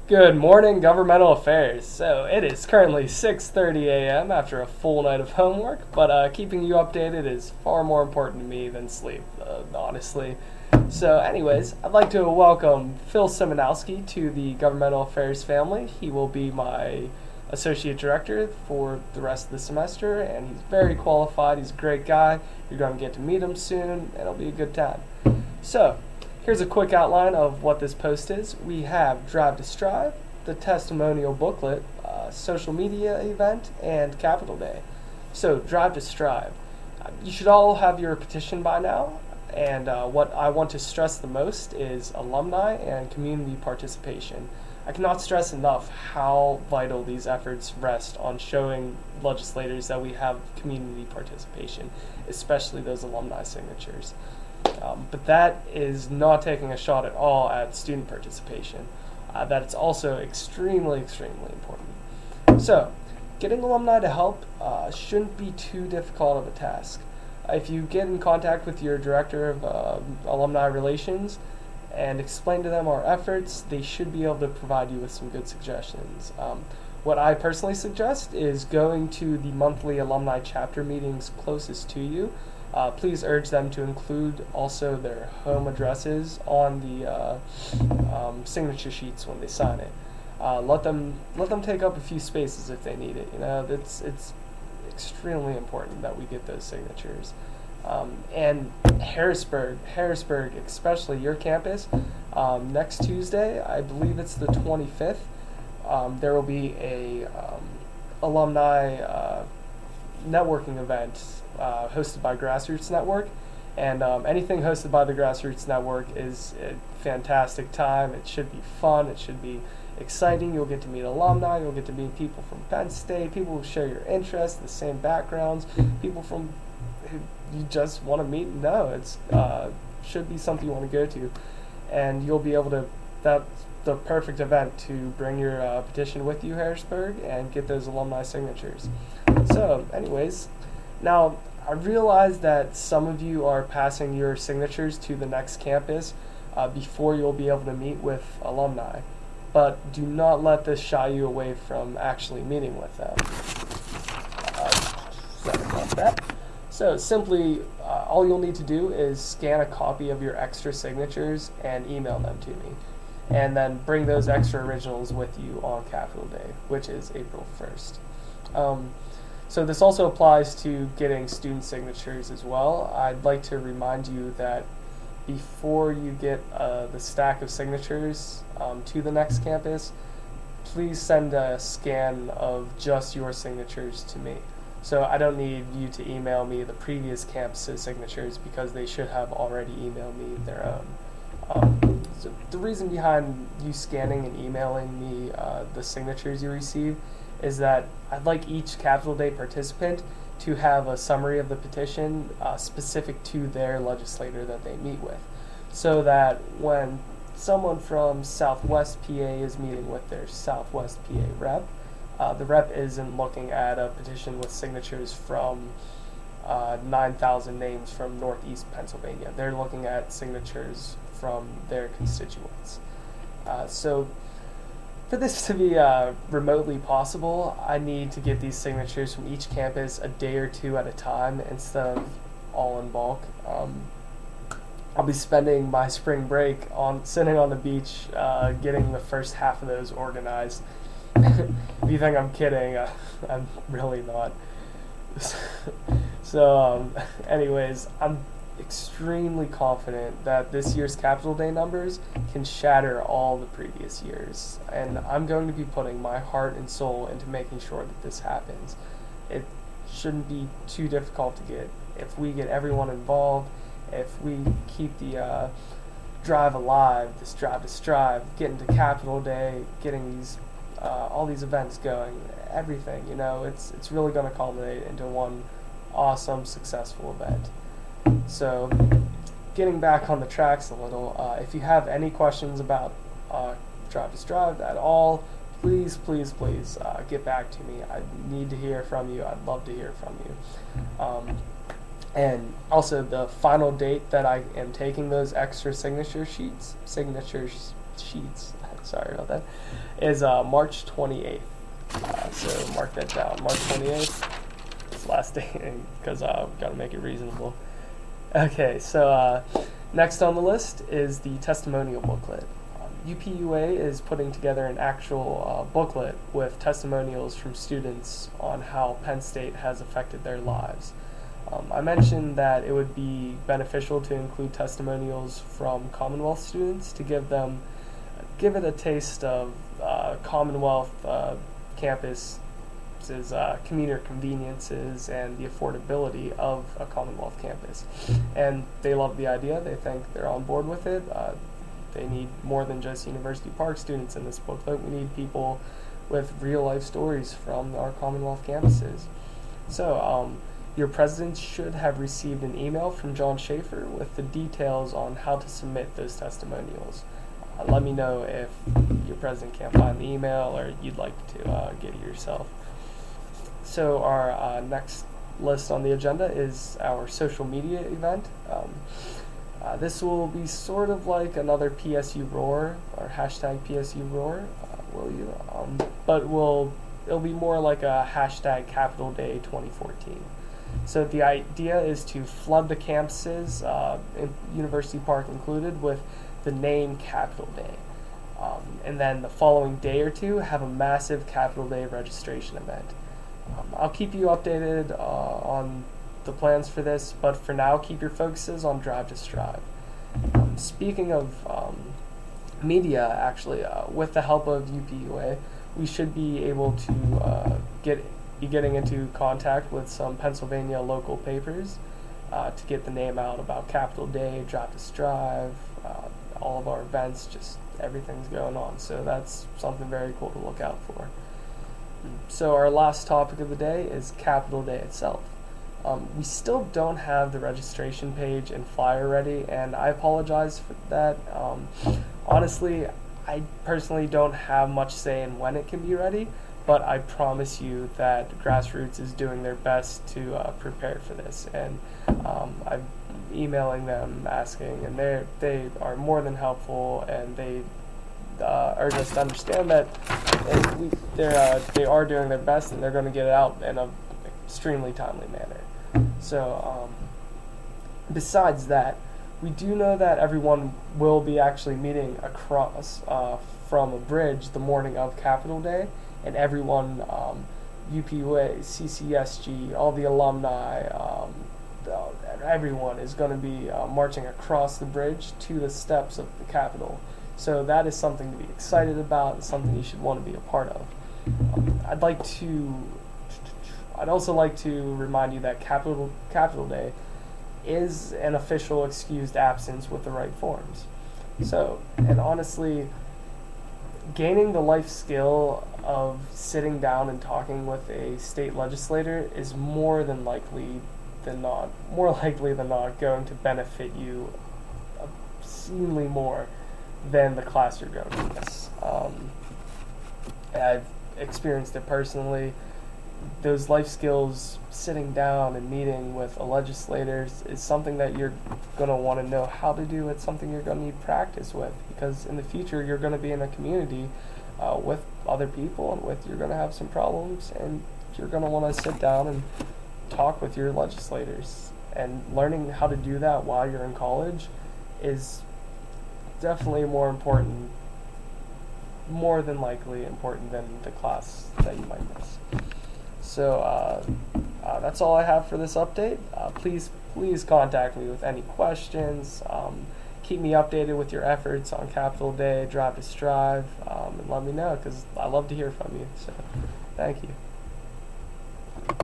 Good morning, governmental affairs. So it is currently 6:30 a.m. after a full night of homework, but keeping you updated is far more important to me than sleep, honestly. So anyways, I'd like to welcome Phil Simonowski to the governmental affairs family. He will be my associate director for the rest of the semester, and he's very qualified. He's a great guy. You're going to get to meet him soon, and it'll be a good time. So, here's a quick outline of what this post is. We have Drive to Strive, the testimonial booklet, social media event, and Capital Day. So, Drive to Strive. You should all have your petition by now, and what I want to stress the most is alumni and community participation. I cannot stress enough how vital these efforts rest on showing legislators that we have community participation, especially those alumni signatures. But that is not taking a shot at all at student participation. That it's also extremely, extremely important. So, getting alumni to help shouldn't be too difficult of a task. If you get in contact with your director of alumni relations and explain to them our efforts, they should be able to provide you with some good suggestions. What I personally suggest is going to the monthly alumni chapter meetings closest to you. Please urge them to include also their home addresses on the signature sheets when they sign it. Let them take up a few spaces if they need it. You know, it's extremely important that we get those signatures. And Harrisburg, especially your campus, next Tuesday, I believe it's the 25th. There will be a alumni networking event hosted by Grassroots Network, and anything hosted by the Grassroots Network is a fantastic time. It should be fun. It should be exciting. You'll get to meet alumni. You'll get to meet people from Penn State, people who share your interests, the same backgrounds, people from who you just want to meet and know. It's should be something you want to go to, and you'll be able to. That's the perfect event to bring your petition with you, Harrisburg, and get those alumni signatures. So, anyways, now I realize that some of you are passing your signatures to the next campus before you'll be able to meet with alumni, but do not let this shy you away from actually meeting with them. Sorry about that. So simply, all you'll need to do is scan a copy of your extra signatures and email them to me. And then bring those extra originals with you on Capital Day, which is April 1st. So this also applies to getting student signatures as well. I'd like to remind you that before you get the stack of signatures to the next campus, please send a scan of just your signatures to me. So I don't need you to email me the previous campus's signatures because they should have already emailed me their own. So the reason behind you scanning and emailing me the signatures you receive is that I'd like each Capital Day participant to have a summary of the petition specific to their legislator that they meet with, so that when someone from Southwest PA is meeting with their Southwest PA rep, the rep isn't looking at a petition with signatures from 9,000 names from Northeast Pennsylvania. They're looking at signatures from their constituents. So for this to be remotely possible, I need to get these signatures from each campus a day or two at a time instead of all in bulk. I'll be spending my spring break sitting on the beach getting the first half of those organized. If you think I'm kidding, I'm really not. So, anyways, I'm extremely confident that this year's Capital Day numbers can shatter all the previous years, and I'm going to be putting my heart and soul into making sure that this happens. It shouldn't be too difficult to get. If we get everyone involved, if we keep the drive alive, this drive to strive, getting to Capital Day, getting these all these events going, everything, it's really going to culminate into one awesome, successful event. So, getting back on the tracks a little, if you have any questions about Drive to Strive at all, please get back to me. I need to hear from you. I'd love to hear from you. And also, the final date that I am taking those extra signature sheets, sorry about that, is March 28th. So mark that down, March 28th. It's last day because we've got to make it reasonable. Okay, so next on the list is the testimonial booklet. UPUA is putting together an actual booklet with testimonials from students on how Penn State has affected their lives. I mentioned that it would be beneficial to include testimonials from Commonwealth students to give it a taste of Commonwealth campus's commuter conveniences and the affordability of a Commonwealth campus. And they love the idea. They think they're on board with it. They need more than just University Park students in this booklet. We need people with real life stories from our Commonwealth campuses. So your president should have received an email from John Schaefer with the details on how to submit those testimonials. Let me know if your president can't find the email or you'd like to get it yourself. So our next list on the agenda is our social media event. This will be sort of like another PSU Roar or hashtag PSU Roar, but it'll be more like a hashtag Capital Day 2014. So the idea is to flood the campuses, University Park included, with the name Capital Day. And then the following day or two, have a massive Capital Day registration event. I'll keep you updated on the plans for this, but for now, keep your focuses on Drive to Strive. Speaking of media, actually, with the help of UPUA, we should be able to be getting into contact with some Pennsylvania local papers to get the name out about Capital Day, Drive to Strive, all of our events, just everything's going on. So that's something very cool to look out for. So our last topic of the day is Capital Day itself. We still don't have the registration page and flyer ready, and I apologize for that. Honestly, I personally don't have much say in when it can be ready, but I promise you that Grassroots is doing their best to prepare for this, and I'm emailing them asking, and they are more than helpful, and they or just understand that they are doing their best, and they're going to get it out in an extremely timely manner. So besides that, we do know that everyone will be actually meeting across from a bridge the morning of Capital Day, and everyone, UPUA, CCSG, all the alumni, everyone is going to be marching across the bridge to the steps of the Capitol. So that is something to be excited about and something you should want to be a part of. I'd also like to remind you that Capital Day is an official excused absence with the right forms. So, and honestly, gaining the life skill of sitting down and talking with a state legislator is more likely than not going to benefit you obscenely more than the class you're going to miss. I've experienced it personally. Those life skills, sitting down and meeting with a legislator, is something that you're going to want to know how to do. It's something you're going to need practice with, because in the future you're going to be in a community with other people, and you're going to have some problems, and you're going to want to sit down and talk with your legislators. And learning how to do that while you're in college is definitely more than likely important than the class that you might miss. So that's all I have for this update. Please contact me with any questions. Keep me updated with your efforts on Capital Day, Drive to Strive, and let me know, because I love to hear from you. So thank you.